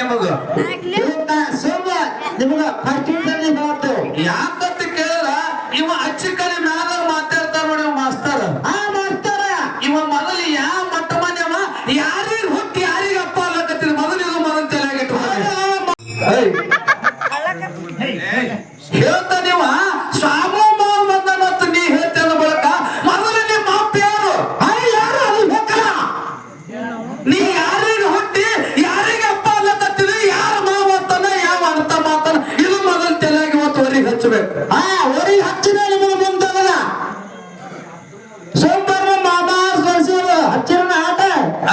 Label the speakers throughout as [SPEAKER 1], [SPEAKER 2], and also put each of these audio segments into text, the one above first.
[SPEAKER 1] ನಿಮಗ ಯಾಕಂತ ಕೇಳ ಇವ ಅಚ್ಚಿ ಮ್ಯಾಲ ಮಾತಾಡ್ತಾರ ನೋಡಿ ಮಾಸ್ತರ್ ಇವ ಮೊದಲು ಯಾವ ಮಟ್ಟ ಮನೆವ ಯಾರಿಗೆ ಹುಟ್ಟಿ ಯಾರಿಗೆ ಅಪ್ಪ ಅಲ್ಲಕತ್ತೀರಿ ಮೊದಲು ಇದು ಮೊದಲು ತಲೆಯಾಗಿಟ್ಟು ಹೇಳ್ತ ನೀವ ಸಾಮೋ ಬಂದ ಮತ್ತು ನೀ ಹೇಳ್ತೇನ ಬಳಕ ಮೊದಲು ನಿಮ್ಮ ಅಪ್ಪ ಯಾರು ಯಾರು ಅದು ಬೇಕಲ್ಲ ನೀ ಯಾರಿಗೆ ಹುಟ್ಟಿ ಯಾರಿಗೆ ಅಪ್ಪ ಅಲ್ಲಕತ್ತೀರಿ ಯಾರ ಮಾವ ಅಂತಾನ ಯಾವ ಅರ್ಥ ಮಾತಾನ ಇದು ಮೊದಲು ತಲೆಯಾಗಿ ಇವತ್ತು ಹೊರಿಗೆ ಹಚ್ಚಬೇಕು ಹೊರಿಗೆ ಹಚ್ಚಿದ ನಿಮಗೆ ಮುಂದಲ್ಲ ಸೋಮವಾರ ಮಾಮಾ ಹಚ್ಚಿರ ಆಟ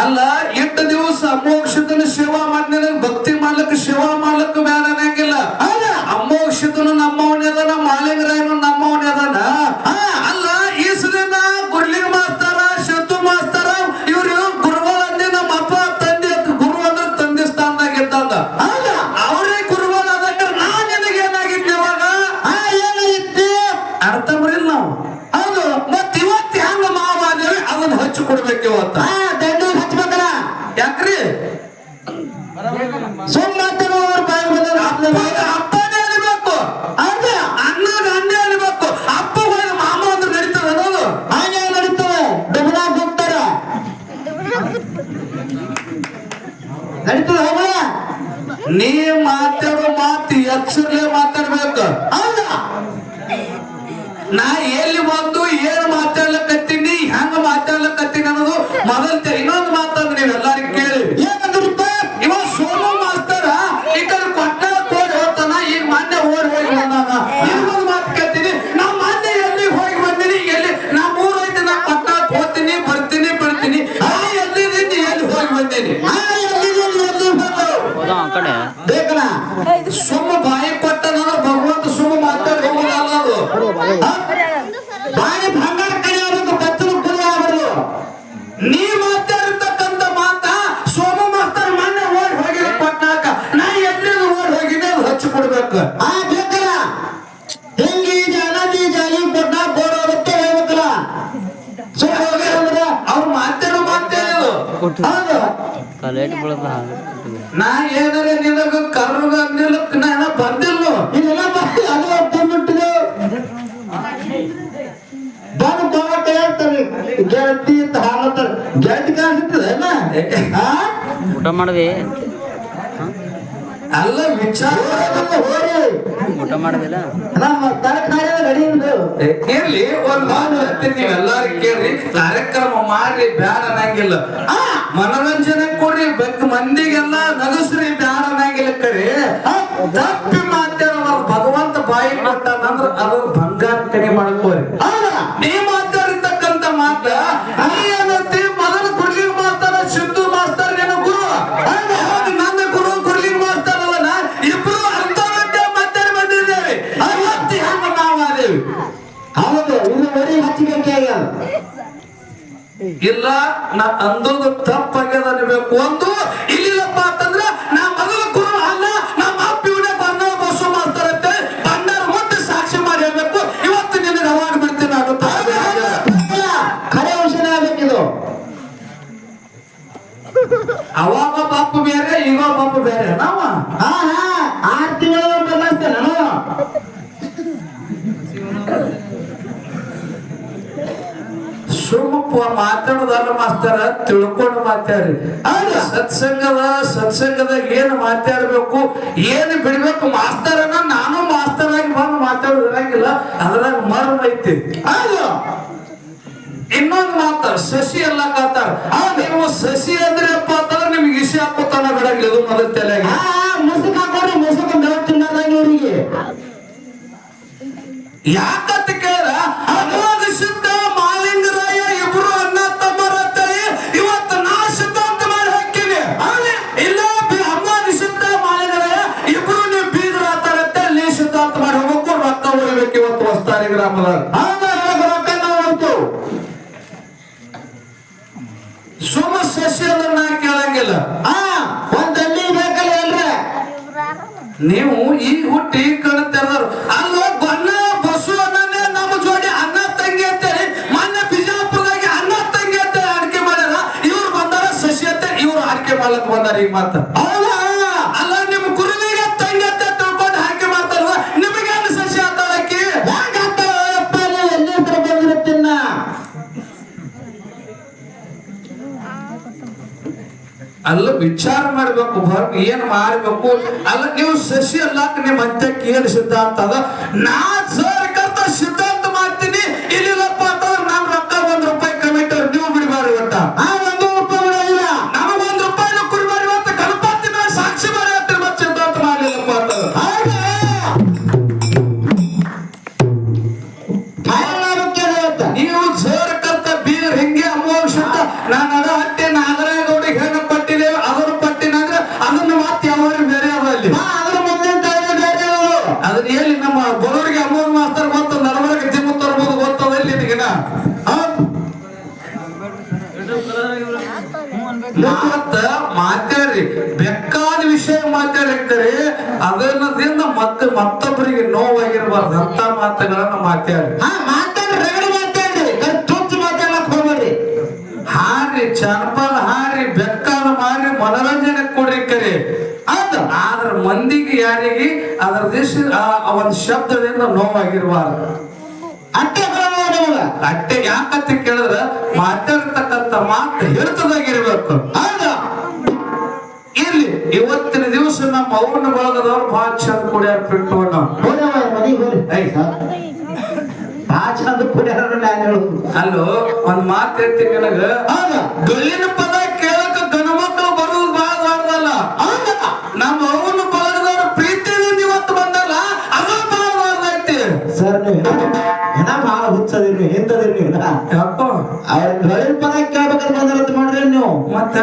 [SPEAKER 1] ಅಲ್ಲ ಎಷ್ಟು ದಿವಸ ಅಮೋಕ್ಷದನ ಸೇವಾ ಮಾಡಿದ ಭಕ್ತಿ ಮಾಡ್ಲಿಕ್ಕೆ ಸೇವಾ ಮಾಡ್ಲಿಕ್ಕೆ ಬೇಡ ಅನ್ನಂಗಿಲ್ಲ ಅಮೋಕ್ಷದನು ನಮ್ಮವನೇ ಅದಾನ ಮಾಲಿಂಗರಾಯನು ನಮ್ಮವನೇ ಅದಾನ ಅಲ್ಲ ಈಸಲಿನ ಗುರ್ಲಿ ಮಾಸ್ತಾರ ಶತ್ತು ಮಾಸ್ತಾರ ಇವ್ರು ಗುರುಗಳು ಅಂದಿ ನಮ್ಮ ಅಪ್ಪ ತಂದೆ ಗುರು ಅಂದ್ರೆ ತಂದೆ ಸ್ಥಾನದಾಗ ಇದ್ದಂಗ ಅವರೇ ಗುರುಗಳು ಅದಕ್ಕೆ ನಾನ್ ನಿನಗೆ ಏನಾಗಿದ್ದೆ ಅವಾಗ ಏನಾಗಿತ್ತು ಅರ್ಥ ಬರಿಲ್ಲ ನಾವು ಹೌದು ಮತ್ ಇವತ್ತು ಹೆಂಗ ಮಾವಾದೇವಿ ಅದನ್ನ ಹಚ್ಚಿ ಕೊಡ್ಬೇಕು ಇವತ್ತ ದಂಡ ಹಚ್ಬೇಕಲ್ಲ ಯಾಕ್ರಿ ಅಪ್ಪನೇ ಅಲಿಬೇಕು ಅಣ್ಣಗ ಅಣ್ಣೆ ಅಲಿಬೇಕು ಅಪ್ಪ ಹೋಗಿ ಮಾಮ ಅಂದ್ರೆ ನಡೀತದ ಅನ್ನೋದು ಹಾಗೆ ನಡೀತದೆ ಡಬಲಾಗ್ ಹೋಗ್ತಾರ ನಡೀತದ ಹೋಗ ನೀ ಮಾತಾಡೋ ಮಾತು ಎಚ್ಚರಲೆ ಮಾತಾಡ್ಬೇಕು ಹೌದಾ ನಾ ಎಲ್ಲಿ ಬಂದು ಏನ್ ಮಾತಾಡ್ಲಕತ್ತೀನಿ ಹೆಂಗ ಮಾತಾಡ್ಲಕತ್ತೀನಿ ಅನ್ನೋದು ಮೊದಲ್ ಇನ್ನೊಂದು ಮಾತಾಡ್ ನೀವ್ ಎಲ್ಲಾರಿಗೂ ಕೇಳಿ ಏನಂದ್ರಪ್ಪ ಇವ ಸೋನು ಮಾಸ್ತರ ಈ ಕಡೆ ಕೊಟ್ಟ ಕೋಡ್ ಹೋಗ್ತಾನ ಈಗ ಮೊನ್ನೆ ಓಡ್ ಹೋಗಿ ಬಂದಾನ ಇನ್ನೊಂದು ಮಾತು ಕೇಳ್ತೀನಿ ನಾ ಮೊನ್ನೆ ಎಲ್ಲಿ ಹೋಗಿ ಬಂದಿನಿ ಎಲ್ಲಿ ನಾ ಮೂರೈದು ನಾ ಕೊಟ್ಟ ಹೋಗ್ತೀನಿ ಬರ್ತೀನಿ ಬರ್ತೀನಿ ಎಲ್ಲಿ ಎಲ್ಲಿ ಹೋಗಿ ಬಂದೀನಿ ಬೇಕಲ್ಲ ಸುಮ್ಮ ಬಾಯಿ ಕೊಟ್ಟನಂದ್ರೆ ಭಗವಂತ ಸುಮ್ಮ ಮಾತಾಡಿ ಹೋಗೋದಲ್ಲ ಅದು ಬಾಯಿ ಭಂಗಾರ ಕಡಿಯೋದಕ್ಕೆ ಬಚ್ಚಲು ಕುರಿ ಆಗಬಾರ್ದು ನೀ ಮಾತಾಡಿರ್ತಕ್ಕಂಥ ಮಾತ ಸೋಮ ಮಾಸ್ತರ್ ಮೊನ್ನೆ ಓಡಿ ಹೋಗಿದ ಕೊಟ್ಟಾಕ ನಾ ಎಲ್ಲಿ ಓಡಿ ಹೋಗಿದೆ ಅದು ಹಚ್ಚಿ ಕೊಡ್ಬೇಕು ಬೇಕಲ್ಲ ಹಿಂಗಿ ಜಾಲಿ ಜಾಲಿ ಕೊಟ್ಟ ಬೋಡೋದಕ್ಕೆ ಹೇಳ್ಬೇಕಲ್ಲ ಅವ್ರು ಮಾತಾಡೋ ಮಾತೇ ಹೌದು ನಾ ಏನಾರ ನಿನಗ ಕರ್ಗ ನಿಲ್ಲಕ್ ನಾ ಬಂದಿಲ್ಲ ಇದೆಲ್ಲ ಅದು ಬಂದ್ಬಿಟ್ಟಿದೆ ಬಂದು ತಗೋಕ ಹೇಳ್ತಾರೆ ಗೆಳತಿ ಅಂತ ಹಾಲತ್ತಾರೆ ಗೆಳತಿ ಕಾಣಿಸ್ತದೆ
[SPEAKER 2] ಊಟ ಮಾಡಿದೆ
[SPEAKER 1] ಅಲ್ಲ ವಿಚಾರ
[SPEAKER 2] ಊಟ ಮಾಡೋದಿಲ್ಲ
[SPEAKER 1] ನಮ್ಮ ಕೇಳಿ ಒಂದ್ ಮಾತು ಹೇಳ್ತೀನಿ ನೀವೆಲ್ಲಾರು ಕೇಳ್ರಿ ಕಾರ್ಯಕ್ರಮ ಮಾಡ್ರಿ ಬ್ಯಾಡ ಅನ್ನಂಗಿಲ್ಲ ಮನೋರಂಜನೆ ಕೊಡ್ರಿ ಬೆಕ್ಕ ಮಂದಿಗೆಲ್ಲ ನಗಸ್ರಿ ಬ್ಯಾಡ ಅನ್ನಂಗಿಲ್ಲ ಕರಿ ತಪ್ಪಿ ಮಾತಾಡೋರು ಭಗವಂತ ಬಾಯಿ ಕೊಟ್ಟಾನಂದ್ರ ಅದ್ರ ಬಂಗಾರ ಕಡಿ ಮಾಡ್ಕೋರಿ ನೀ ಮಾತಾಡಿರ್ತಕ್ಕಂಥ ಮಾತ ನೀ ಏನಂತಿ ಮೊದಲು ಗುರ್ಲಿಂಗ್ ಮಾಸ್ತಾರ ಸಿದ್ದು ಮಾಸ್ತರ್ ನಿನ್ನ ಗುರು ನನ್ನ ಗುರು ಗುರ್ಲಿಂಗ್ ಮಾಸ್ತಾರ ಇಬ್ರು ಅರ್ಧ ಗಂಟೆ ಮಾತಾಡಿ ಬಂದಿದ್ದೇವೆ ಅವತ್ತು ಹೆಂಗ ನಾವಾದೇವಿ ಹೌದು ಇದು ಬರೀ ಹಚ್ಚಿಕೆ ಇಲ್ಲ ನಾ ಅಂದೋದು ತಪ್ಪಾಗ್ಯದ ಅನ್ಬೇಕು ಒಂದು ಇಲ್ಲಿಲ್ಲಪ್ಪ ಅಂತಂದ್ರ ನಾ ಮೊದಲು ಗುರು ಅಲ್ಲ ನಮ್ಮ ಅಪ್ಪಿವನೇ ಬಂದ ಬಸ್ಸು ಮಾಡ್ತಾರಂತೆ ಬಂದಾರ ಮುಂದೆ ಸಾಕ್ಷಿ ಮಾಡಿ ಹೇಳ್ಬೇಕು ಇವತ್ತು ನಿನಗೆ ಅವಾರ್ಡ್ ಬಿಡ್ತೀನಿ ಖರೆ ಔಷಧ ಆಗ್ಬೇಕಿದು ಅವಾಗ ಪಾಪ ಬೇರೆ ಈಗ ಪಾಪ ಬೇರೆ ನಾವ 6 ತಿಂಗಳ ಬದಲಾಯಿಸ್ತೇ ನಾನು ಸುಮ್ಮ ಮಾತಾಡೋದಲ್ಲ ಮಾಸ್ತರ ತಿಳ್ಕೊಂಡು ಮಾತಾಡ್ರಿ ಸತ್ಸಂಗದಾಗ ಏನ್ ಮಾತಾಡ್ಬೇಕು ಏನ್ ಬಿಡ್ಬೇಕು ಮಾಸ್ತರನ ನಾನು ಮಾಸ್ತರಾಗಿ ಬಂದು ಮಾತಾಡೋದಿರಂಗಿಲ್ಲ ಅದ್ರಾಗ ಮರ್ಮ ಐತಿ ಇನ್ನೊಂದು ಮಾತಾಡ ಸಸಿ ಎಲ್ಲ ಕಾತಾರ ನೀವು ಸಸಿ ಅಂದ್ರಪ್ಪ ಅಂತಂದ್ರೆ ನಿಮ್ಗೆ ಇಸಿ ಹಾಕೋತಾನ ಬಿಡಂಗಿಲ್ಲ ಇದು ಮೊದಲ ತಲೆಗೆ ಮುಸುಕ್ ಹಾಕೋರಿ ಮುಸುಕ್ ಬೆಳಕು ತಿನ್ನೋದಾಗಿ ಇವರಿಗೆ ಯಾಕಂತ ಕೇಳ ಅನುವಾದ ಸಿದ್ಧ ಮಾಲಿಂಗರಾಯ ಇಬ್ರು ಅಣ್ಣ ತಮ್ಮರ ಅಂತೇಳಿ ಇವತ್ತು ನಾ ಸಿದ್ಧಾಂತ ಮಾಡಿ ಹಾಕಿನಿ ಇಲ್ಲ ಅನುವಾದ ಸಿದ್ಧ ಮಾಲಿಂಗರಾಯ ಇಬ್ರು ನೀವು ಬೀದ್ರ ಆತಾರಂತೆ ನೀ ಸಿದ್ಧಾಂತ ಮಾಡಿ ಹೋಗಕ್ಕೂ ರೊಕ್ಕ ಹೊಡಿಬೇಕು ಇವತ್ತು ಹೊಸ್ತಾರಿ ಗ್ರಾಮದಾಗ ರೊಕ್ಕ ನಾವು ಸುಮ ಸಸಿ ಅಂದ್ರೆ ನಾ ಕೇಳಂಗಿಲ್ಲ ಒಂದಲ್ಲಿ ಬೇಕಲ್ಲ ಎಲ್ರ ನೀವು ಈಗ ಹುಟ್ಟಿ ಕಣ ತೆರೆದವ್ರು ಅಲ್ಲೋ ಬಣ್ಣ ಬಸ್ಸು ಅನ್ನೇ ನಮ್ಮ ಜೋಡಿ ಅಣ್ಣ ತಂಗಿ ಅಂತೇಳಿ ಮೊನ್ನೆ ಬಿಜಾಪುರದಾಗ ಅಣ್ಣ ತಂಗಿ ಅಂತ ಆಯ್ಕೆ ಮಾಡ್ಯಾರ ಇವ್ರು ಬಂದಾರ ಸಸಿ ಅಂತ ಇವ್ರು ಆಯ್ಕೆ ಮಾಡ್ಲಕ್ ಬಂದಾರ ಈಗ ಮಾತ ಅಲ್ಲ ಅಲ್ಲ ವಿಚಾರ ಮಾಡ್ಬೇಕು ಹೊರಗೆ ಏನ್ ಮಾಡ್ಬೇಕು ಅಲ್ಲ ನೀವು ಸಸಿ ಅಲ್ಲಾಕ ನಿಮ್ ಅಂತ್ಯಕ್ಕೆ ಏನ್ ಸಿದ್ಧಾಂತ ಅದ ನಾ ಸರ್ ಕರ್ತ ಸಿದ್ಧಾಂತ ಮಾಡ್ತೀನಿ ಇಲ್ಲಿಲ್ಲಪ್ಪ ಅಂತಂದ್ರೆ ನಾನ್ ರೊಕ್ಕ ₹1 ಕಮಿಟಿ ನೀವು ಬಿಡಬಾರ್ದು ಒಟ್ಟ ₹1 ಬಿಡೋದಿಲ್ಲ ನಮಗ್ ₹1 ಕುಡಿಬಾರಿ ಇವತ್ತು ಕಲ್ಪಾತಿ ಮೇಲೆ ಸಾಕ್ಷಿ ಮಾಡಿ ಹೇಳ್ತೀನಿ ಮತ್ತೆ ಸಿದ್ಧಾಂತ ಮಾಡ್ಲಿಲ್ಲಪ್ಪ ಅಂತ ನೀವು ಸರ್ ಕರ್ತ ಬೀರ್ ಹಿಂಗೆ ಅಮೋಘ ನಾನು ಅದ ಹಟ್ಟಿ ನಾಗರಾಗೌಡಿಗೆ ಹೆಣ್ಣು ಪಟ್ಟಿದ್ದೇವೆ ಅದನ್ನು ಪಟ್ಟಿನಂದ್ರೆ ಅದನ್ನು ಮತ್ತೆ ಯಾವ್ದು ಬೇರೆ ಅವಲ್ಲಿ ಅದ್ರ ಮುಂದಿನ ಬೇರೆ ಅದನ್ನ ಎಲ್ಲಿ ನಮ್ಮ ಬರೋರಿಗೆ ಅಮೋಘ ಮಾಸ್ತರ್ ಗೊತ್ತ ನಡವರಿಗೆ ಜಿಮ್ಮು ತರ್ಬೋದು ಗೊತ್ತದಲ್ಲಿ ನಿನಗಿನ ಮತ್ತ ಮಾತಾಡ್ರಿ ಬೆಕ್ಕಾದ ವಿಷಯ ಮಾತಾಡಿರ್ತಾರೆ ಅದನ್ನದಿಂದ ಮತ್ತೆ ಮತ್ತೊಬ್ಬರಿಗೆ ನೋವಾಗಿರ್ಬಾರ್ದು ಅಂತ ಮಾತುಗಳನ್ನ ಮಾತಾಡ್ರಿ ಹಾರಿ ಜನಪದ ಹಾರಿ ಬೆಕ್ಕಾದ ಮಾರಿ ಮನೋರಂಜನೆ ಕೊಡ್ರಿ ಕರೆ ಆದ್ರ ಮಂದಿಗೆ ಯಾರಿಗೆ ಅದರ ದೇಶ ಒಂದ್ ಶಬ್ದದಿಂದ ನೋವಾಗಿರ್ಬಾರ್ದು ಅಟ್ಟೆ ಯಾಕಂತ ಕೇಳಿದ್ರ ಮಾತಾಡ್ತಕ್ಕಂತ ಮಾತು ಹಿಡಿತದಾಗಿರ್ಬೇಕು ಇಲ್ಲಿ ಇವತ್ತಿನ ದಿವಸ ನಮ್ಮ ಅವ್ವನ ಬಳಗದವ್ರು ಬಹಳ ಚಂದ ಕುಡಿಯಾರ ಬಿಟ್ಟು ಅಲ್ಲೋ ಒಂದ್ ಮಾತು ಹೇಳ್ತೀನಿ ನನಗ ಗಲ್ಲಿನ ಪದ ಕೇಳಕ ಗಣಮಕ್ಕಳು ಬರುವುದು ಬಹಳ ದೊಡ್ಡದಲ್ಲ ನಮ್ಮ ಅವ್ವನ ಬಳಗದವ್ರ ಪ್ರೀತಿಯಿಂದ ಇವತ್ತು ಬಂದಲ್ಲ ಅದು ಬಹಳ ದೊಡ್ಡದೈತಿ
[SPEAKER 3] ಸರ್ ನೀವು ಹೆಣ ಬಹಳ ಹುಚ್ಚದಿರಿ ಎಂತದಿರಿ
[SPEAKER 1] ಯಾಕೋ
[SPEAKER 3] ಅವ್ರ ಗಲ್ಲಿನ ಪದ ಕೇಳ್ಬೇಕಂತ ಬಂದಿರತ್ ಮಾಡ್ರಿ ನೀವು
[SPEAKER 1] ಮತ್ತೆ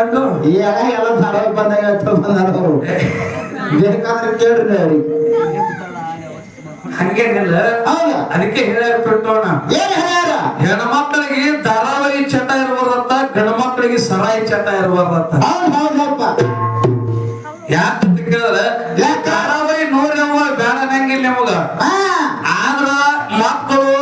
[SPEAKER 3] ಎಲ್ಲ ಧಾರಾವಾಹಿ ಬಂದಾಗ ಬಂದಾರ ಅವರು ಬೇಕಾದ್ರೆ ಕೇಳ್ರಿ ಅವ್ರಿಗೆ
[SPEAKER 1] ಹಂಗೇನಿಲ್ಲ ಅದಕ್ಕೆ ಹೇಳ್ಯಾರ ಬಿಟ್ಟೋಣ
[SPEAKER 3] ಏನ್ ಹೇಳ್ಯಾರ
[SPEAKER 1] ಹೆಣ್ಮಕ್ಳಿಗೆ ಧಾರಾವಾಹಿ ಚಟ ಇರ್ಬಾರ್ದತ್ತ ಗಂಡ ಮಕ್ಕಳಿಗೆ ಸರಾಯಿ ಚಟ ಇರ್ಬಾರ್ದತ್ತ ಯಾಕಂತ ಕೇಳಿದ್ರೆ ಧಾರಾವಾಹಿ ನೋಡ್ರಿ ಅವ ಬೇಡ ನಂಗಿಲ್ಲ ನಿಮಗ ಆದ್ರ ಮಕ್ಕಳು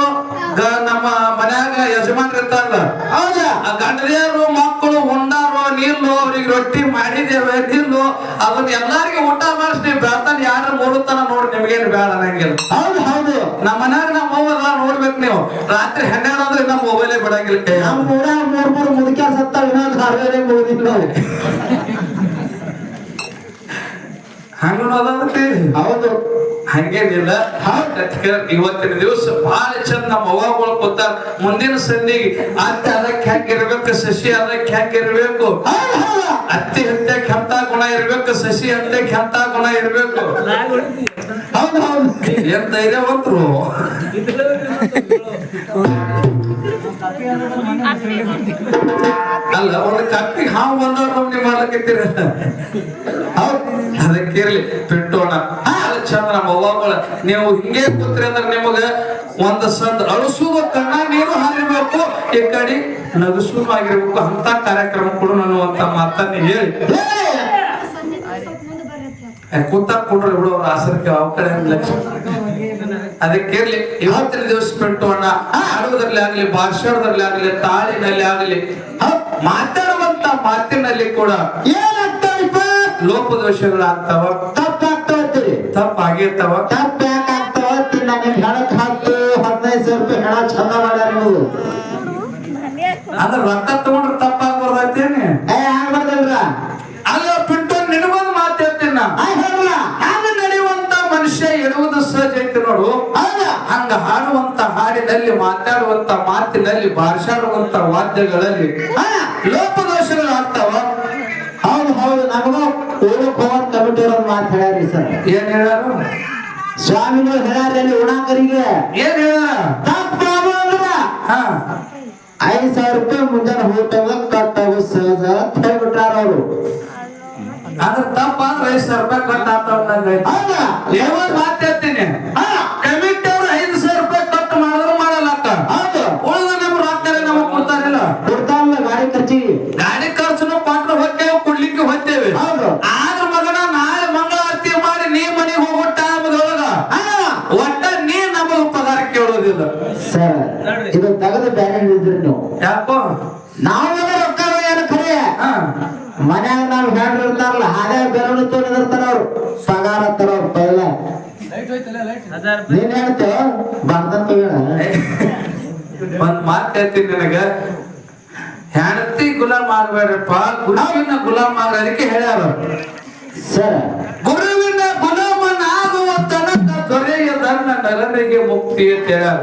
[SPEAKER 1] ನಮ್ಮ ಮನ್ಯಾಗ ಯಜಮಾನ್ರು ಇರ್ತಾರಲ್ಲ ಹೌದಾ ಗಂಡದೇರು ಮಕ್ಕಳು ಉಂಡಾರು ನಿಲ್ಲು ಅವ್ರಿಗೆ ರೊಟ್ಟಿ ಮಾಡಿದೇವೆ ನಿಲ್ಲು ಅದನ್ನ ಎಲ್ಲಾರಿಗೆ ಊಟ ಮಾಡಿಸಿ ಬೆಳ್ತಾನ ಯಾರ ಮೂರುತನ ನೋಡಿ ನಿಮ್ಗೇನು ಬೇಡ ಅನ್ನಂಗಿಲ್ಲ
[SPEAKER 3] ಹೌದು ಹೌದು
[SPEAKER 1] ನಮ್ಮ ಮನ್ಯಾಗ ನಮ್ಮ ಅವ್ವ ನೋಡ್ಬೇಕು ನೀವು ರಾತ್ರಿ 12 ಅಂದ್ರೆ ನಮ್ಮ ಮೊಬೈಲೇ ಬಿಡಂಗಿಲ್ಲ ಕೈ
[SPEAKER 3] ಮೂರ್ ಮುದುಕ ಸತ್ತ ಧಾರಾವಾಹಿ ಮುಗಿದಿಲ್ಲ
[SPEAKER 1] ಹಂಗ
[SPEAKER 3] ಹೌದು
[SPEAKER 1] ಹಂಗೇನಿಲ್ಲ ಇವತ್ತಿನ ದಿವಸ ಬಹಳ ಚಂದ ನಮ್ಮ ಅವ್ವಗಳು ಕೂತಾರ ಮುಂದಿನ ಸಂಧಿಗೆ ಅತ್ತೆ ಅದಕ್ಕೆ ಹೆಂಗಿರ್ಬೇಕು ಸಸಿ ಅದಕ್ಕೆ ಹೆಂಗಿರ್ಬೇಕು ಅತ್ತೆ ಹತ್ಯಕ್ಕೆ ಎಂತ ಗುಣ ಇರ್ಬೇಕು ಸಸಿ ಹತ್ಯಕ್ಕೆ ಎಂತ ಗುಣ ಇರ್ಬೇಕು
[SPEAKER 3] ಹೌದು ಹೌದು
[SPEAKER 1] ಏನ್ ಧೈರ್ಯವಂತರು ಅಲ್ಲ ಒಂದು ಕಪ್ಪಿಗೆ ಹಾವು ಬಂದವ್ರು ನಮ್ಗೆ ಮಾಡ್ಲಕತ್ತೀರ ಅದಕ್ಕೆ ಇರ್ಲಿ ಬಿಟ್ಟೋಣ ಚಂದ ನಮ್ಮ ಅವ್ವಗಳ ನೀವು ಹಿಂಗೆ ಕೂತ್ರಿ ಅಂದ್ರೆ ನಿಮಗ ಒಂದ್ ಸಂದ್ ಅಳಸುವ ಕಣ್ಣ ನೀರು ಹಾರಿರ್ಬೇಕು ಈ ಕಡೆ ನಗಸೂ ಆಗಿರ್ಬೇಕು ಅಂತ ಕಾರ್ಯಕ್ರಮ ಕೊಡು ಅನ್ನುವಂತ ಮಾತನ್ನ ಹೇಳಿ ಕೂತಾಗ ಕೊಡ್ರಿ ಬಿಡು ಅವ್ರ ಆಸರಕ್ಕೆ ಅವ ಕಡೆ ಲಕ್ಷ್ಯ ಅದಕ್ಕೆ ಇರ್ಲಿ ಇವತ್ತಿನ ದಿವಸ ಬಿಟ್ಟೋಣ ಹಾಡುವುದ್ರಲ್ಲಿ ಆಗ್ಲಿ ಭಾಷಣದಲ್ಲಿ ಆಗ್ಲಿ ತಾಳಿನಲ್ಲಿ ಆಗ್ಲಿ ಮಾತಾಡುವಂತ ಮಾತಿನಲ್ಲಿ ಕೂಡ
[SPEAKER 3] ಏನಾಗ್ತಾವಪ್ಪ
[SPEAKER 1] ಲೋಪದೋಷಗಳಾಗ್ತಾವ
[SPEAKER 3] ತಪ್ಪಾಗ್ತಾವತ್ತೀರಿ
[SPEAKER 1] ತಪ್ಪಾಗಿರ್ತಾವ
[SPEAKER 3] ತಪ್ಪ ಯಾಕಾಗ್ತಾವ ನಾನು ಹೆಣಕ್ ಹಾಕ್ತು 15,000 ರೂಪಾಯಿ ಹೆಣ ಚಂದ ಮಾಡ್ಯಾರ ನೀವು
[SPEAKER 1] ಅದ್ರ ರೊಕ್ಕ ತಗೊಂಡ್ರೆ ತಪ್ಪಾಗ್ಬಾರ್ದೈತೇನೆ
[SPEAKER 3] ಆಗ್ಬಾರ್ದಲ್ರ
[SPEAKER 1] ಅಲ್ಲ ಬಿಟ್ಟು ನಿನಗೊಂದು ಮಾತು ಹೇಳ್ತೀನಿ ಹಂಗ ನಡೆಯುವಂತ ಮನುಷ್ಯ ಇರುವುದು ಸಹಜ ಐತಿ ನೋಡು ಹಂಗ ಹಾಡುವಂತ ಹಾಡಿನಲ್ಲಿ ಮಾತಾಡುವಂತ ಮಾತಿನಲ್ಲಿ ಭಾಷಾಡುವಂತ ವಾದ್ಯಗಳಲ್ಲಿ ಲೋಪದೋಷಗಳು ಆಗ್ತಾವ
[SPEAKER 3] ಹೌದು ಹೌದು ನಮಗ ಹೋಗೋಕ್ ಕಮಿಟಿ ಅವ್ರನ್ನ ಮಾತು ಹೇಳ್ಯಾರಿ ಸರ್
[SPEAKER 1] ಏನ್ ಹೇಳಾರು
[SPEAKER 3] ಸ್ವಾಮಿಗಳು ಹೇಳ್ಯಾರ ಉಣಾಕರಿಗೆ
[SPEAKER 1] ಏನ್ ಹೇಳ ಹಾ
[SPEAKER 3] 5,000 ರೂಪಾಯಿ ಮುಂಜಾನೆ ಊಟದ ಕಟ್ಟಾಗು ಸಹಜ ಅಂತ ಹೇಳ್ಬಿಟ್ಟಾರ ಅವರು
[SPEAKER 1] ಅದ್ರ ತಪ್ಪಾದ್ರೆ 5,000 ರೂಪಾಯಿ ಕಟ್ ಆಗ್ತಾವ ಮಾತು ಹೇಳ್ತೀನಿ ಕಮಿಟಿ ಅವ್ರು 5,000 ರೂಪಾಯಿ ಕಟ್ ಮಾಡಿದ್ರು ಮಾಡಲ್ಲಕ್ಕ ಉಳಿದ ನಮ್ ರೊಕ್ಕ ನಮಗ್ ಕೊಡ್ತಾರಿಲ್ಲ
[SPEAKER 3] ಕೊಡ್ತಾರಲ್ಲ ಗಾಡಿ ಖರ್ಚಿಗೆ
[SPEAKER 1] ಗಾಡಿ ಖರ್ಚುನು ಕೊಟ್ರೆ ಹೋಗ್ತೇವೆ ಕೊಡ್ಲಿಕ್ಕೆ ಹೋಗ್ತೇವೆ ಆದ್ರ ಮಗನ ನಾಳೆ ಮಂಗಳಾರತಿ ಮಾಡಿ ನೀ ಮನೆಗೆ ಹೋಗೋ ಟೈಮ್ದೊಳಗ ಒಟ್ಟ ನೀ ನಮಗ್ ಪಗಾರ ಕೇಳೋದಿಲ್ಲ
[SPEAKER 3] ಸರ್ ಇದು ತಗದು ಬ್ಯಾರೆ ಇದ್ರಿ ನೀವು
[SPEAKER 1] ಯಾಕೋ
[SPEAKER 3] ನಾವೆಲ್ಲ ರೊಕ್ಕ ಏನು ಖರೆ ಮನ್ಯಾಗ ನಾವ್ ಹೆಣ್ಣು ಇರ್ತಾರಲ್ಲ ಹಾಗೆ ಬೆರಳು ತೊಗೊಂಡಿರ್ತಾರ ಅವ್ರು ಪಗಾರ ಹತ್ತಾರ ಅವ್ರು ಪೈಲ ನೀನ್ ಹೇಳ್ತೇವ ಬಂದಂತ
[SPEAKER 1] ಒಂದ್ ಮಾತು ಹೇಳ್ತೀನಿ ನಿನಗ ಹೆಂಡತಿ ಗುಲಾಮ್ ಆಗ್ಬೇಡ್ರಪ್ಪ, ಗುರುವಿನ ಗುಲಾಮ್ ಆಗ್ರ. ಅದಕ್ಕೆ ಹೇಳ್ಯಾರ,
[SPEAKER 3] ಸರ್
[SPEAKER 1] ಗುರುವಿನ ಗುಲಾಮನಾಗುವ ತನಕ ದೊರೆಯದನ್ನ ನರರಿಗೆ ಮುಕ್ತಿ ಅಂತ ಹೇಳ್ಯಾರ.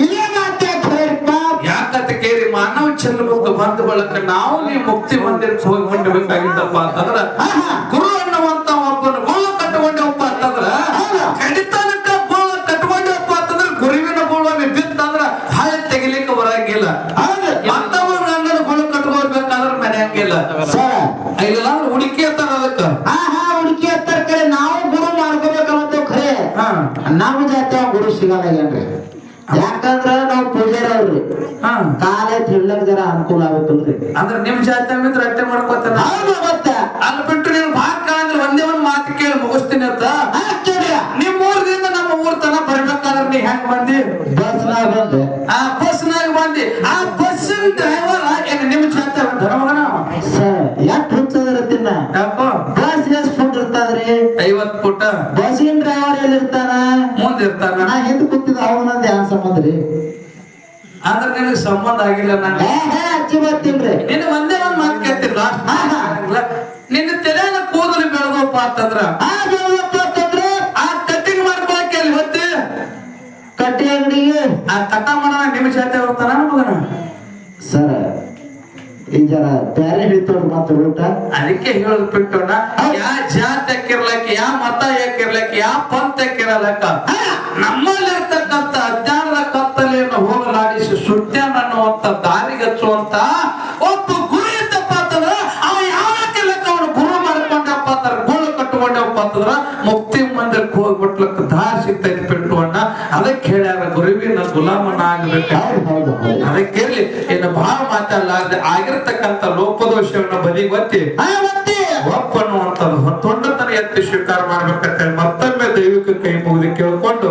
[SPEAKER 3] ಇದೇ ಮಾತೇ ಖರೇಪ್ಪ.
[SPEAKER 1] ಯಾಕಂತ ಕೇಳಿ ಮಾನವ ಚೆಲ್ಲಬೇಕು ಬಂದ ಬಳಕ ನಾವು ನೀವು ಮುಕ್ತಿ ಮಂದಿರಕ್ಕೆ ಹೋಗಿ ಕೊಂಡಬೇಕಾಗಿದ್ದಪ್ಪ ಅಂತಂದ್ರ ಗುರು ಅನ್ನುವಂತ ಒಬ್ಬನ ಗೋಳ ಕಟ್ಟಕೊಂಡವಪ್ಪ ಅಂತಂದ್ರ ಕಡಿತನಕ ಗೋಳ ಕಟ್ಕೊಂಡವಪ್ಪ ಅಂತಂದ್ರ ಗುರುವಿನ ಗೋಳ ಬಿತ್ತಂದ್ರ ಹಾಳೆ ತೆಗಿಲಿಕ್ಕೆ ಬರಂಗಿಲ್ಲ. ಮತ್ತವ ಗಂಡನ ಗೋಳ ಕಟ್ಕೋಬೇಕಾದ್ರ ಮನೆಯಂಗಿಲ್ಲ.
[SPEAKER 3] ಸರ್
[SPEAKER 1] ಇಲ್ಲ ಅಂದ್ರೆ ಹುಡುಕಿ ಅಂತಾರ ಅದಕ್ಕ.
[SPEAKER 3] ಹುಡುಕಿ ಹತ್ತಾರ ಕಡೆ ನಾವು ಗುರು ಮಾಡ್ಕೋಬೇಕಂತ ಖರೆ. ನಮ್ಮ ಜಾತಿ ಗುರು ಸಿಗಲ್ಲೇನ್ರಿ. ಯಾಕಂದ್ರ ನಾವು ಪೂಜಾರಿ ಅವ್ರಿ, ಕಾಲೇ ತಿಳ್ಲಕ್ ಜರ ಅನುಕೂಲ ಆಗ್ಬೇಕಲ್ರಿ.
[SPEAKER 1] ಅಂದ್ರೆ ನಿಮ್ ಜಾತಿ ಮಿತ್ರ ಅಟ್ಟೆ ಮಾಡ್ಕೋತಾನ. ಅಲ್ಲಿ ಬಿಟ್ಟು ನೀನು ಭಾಗ ಅಂದ್ರೆ ಒಂದೇ ಒಂದ್ ಮಾತು ಕೇಳಿ ಮುಗಿಸ್ತೀನಿ ಅಂತ. ನಿಮ್ ಊರದಿಂದ ನಮ್ಮ ಊರ್ ತನ ಬರ್ಬೇಕಾದ್ರೆ ನೀ ಹೆಂಗ್ ಬಂದಿ?
[SPEAKER 3] ಬಸ್ನಾಗ ಬಂದೆ.
[SPEAKER 1] ಬಸ್ನಾಗ ಬಂದಿ. ಆ ಬಸ್ಸಿನ ಡ್ರೈವರ್ ಏನ್ ನಿಮ್ ಜಾತಿ ಧರ್ಮಗನ?
[SPEAKER 3] ಸರ್ ಯಾಕೆ ಹುಚ್ಚದಿರತ್ತಿನ?
[SPEAKER 1] ಯಾಕೋ
[SPEAKER 3] ಬಸ್ ಎಷ್ಟು ಫುಟ್ ಇರ್ತಾದ್ರಿ?
[SPEAKER 1] 50 ಫುಟ.
[SPEAKER 3] ಬಸ್ಸಿನ ಡ್ರೈವರ್ ಎಲ್ಲಿ ಇರ್ತಾನ?
[SPEAKER 1] ಮುಂದಿರ್ತಾನ.
[SPEAKER 3] ನಾ ಹಿಂದ್ ಕೂತಿದ್ದ ಅವನಂದ ಯಾನ್ ಸಂಬಂಧ ರೀ?
[SPEAKER 1] ಅಂದ್ರೆ ನಿನಗೆ ಸಂಬಂಧ ಆಗಿಲ್ಲ. ನಂಗೆ
[SPEAKER 3] ಅಜ್ಜಿ ಬರ್ತೀನ್ರಿ.
[SPEAKER 1] ನಿನ್ನ ಒಂದೇ ಒಂದ್ ಮಾತು ಕೇಳ್ತೀನಿ ಲಾಸ್ಟ್. ನಿನ್ನ ತಲೆನ ಕೂದಲು ಬೆಳೆದಪ್ಪ ಅಂತಂದ್ರ ಆ ಕಟ್ಟಿಂಗ್ ಮಾಡ್ಕೊಳಕ್ಕೆ ಅಲ್ಲಿ ಹೊತ್ತಿ
[SPEAKER 3] ಕಟ್ಟಿ ಅಂಗಡಿಗೆ
[SPEAKER 1] ಆ ಕಟ್ಟ ಮಾಡೋಣ ನಿಮ್ಮ ಜಾತಿ ಬರ್ತಾನ ಮಗನ.
[SPEAKER 3] ಸರ್ ಈ ಜರ ಬ್ಯಾರೆ ಹಿಡಿತೋಡ್ ಮಾತು ಊಟ.
[SPEAKER 1] ಅದಕ್ಕೆ ಹೇಳೋದು ಬಿಟ್ಟೋಣ, ಯಾ ಜಾತಿ ಹಾಕಿರ್ಲಕ್ಕ, ಯಾ ಮತ ಯಾಕಿರ್ಲಕ್ಕ, ಯಾ ಪಂಥ ಹಾಕಿರಲಕ್ಕ, ನಮ್ಮಲ್ಲಿರ್ತಕ್ಕಂಥ ಅಜ್ಞಾನದ ಕತ್ತಲೆಯನ್ನು ಹೋಗಲಾಡಿಸಿ ಸುಜ್ಞಾನ ಅನ್ನುವಂತ ದಾರಿಗೆ ಹಚ್ಚುವಂತ ಒಬ್ಬ ಗುರು ಇದ್ದಪ್ಪ ಅಂತಂದ್ರ ಅವ ಯಾವಕ್ಕೆ ಲೆಕ್ಕ ಅವನು ಗುರು ಮಾಡ್ಕೊಂಡಪ್ಪ ಅಂತಾರ, ಗೋಳು ಕಟ್ಟುಕೊಂಡಪ್ಪ ಅಂತಂದ್ರ ಮುಕ್ತಿ ಮಂದಿರಕ್ಕೆ ಹೋಗ್ಬಿಟ್ಲಕ್ಕ ದಾರಿ ಸಿಗ್ತೈತಿ ಬಿಟ್ಟುವಣ್ಣ. ಅದಕ್ಕೆ ಹೇಳ್ಯಾರ ಗುರುವಿನ ಗುಲಾಮನ ಆಗ್ಬೇಕು. ಅದಕ್ಕೆ ಹೇಳಿ ಇನ್ನು ಬಹಳ ಮಾತಾಡಲಾರ್ದೆ ಆಗಿರ್ತಕ್ಕಂಥ ಲೋಪದೋಷಗಳನ್ನ ಬದಿಗೊತ್ತಿ ಒಪ್ಪನ್ನುವಂಥದ್ದು ತೊಂಡತನ ಎತ್ತಿ ಸ್ವೀಕಾರ ಮಾಡ್ಬೇಕಂತ ಮತ್ತೊಮ್ಮೆ ದೈವಿಕ ಕೈ ಮುಗಿದು ಕೇಳ್ಕೊಂಡು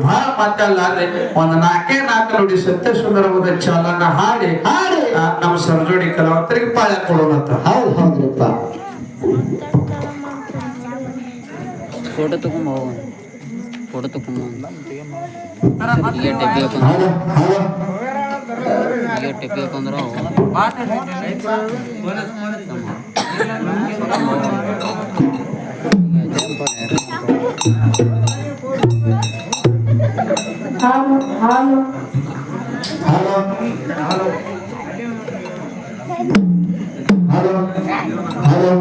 [SPEAKER 1] ಬಹಳ ಮಾತಾಡಲಾರ್ದೆ ಒಂದು 4 ನುಡಿ ಸತ್ಯ ಸುಂದರವಾದ ಚಾಲನ ಹಾಡಿ ನಮ್ಮ ಸರ್ಜೋಡಿ ಕಲಾವಂತರಿಗೆ ಪಾಳ್ಯ ಕೊಡೋಣ ಅಂತ.
[SPEAKER 3] ಹೌದು ಹೌದ್ರಿಪ್ಪ.
[SPEAKER 2] ಫೋಟೋ ತಗೊಂಬ, ಫೋಟೋ ತಗೊಂಬ. ಈಗ ಟೆಪ್ಪಿ ಹಾಕೊಂಡ್ರು
[SPEAKER 3] ಹಲೋ ಹಲೋ ಹಲೋ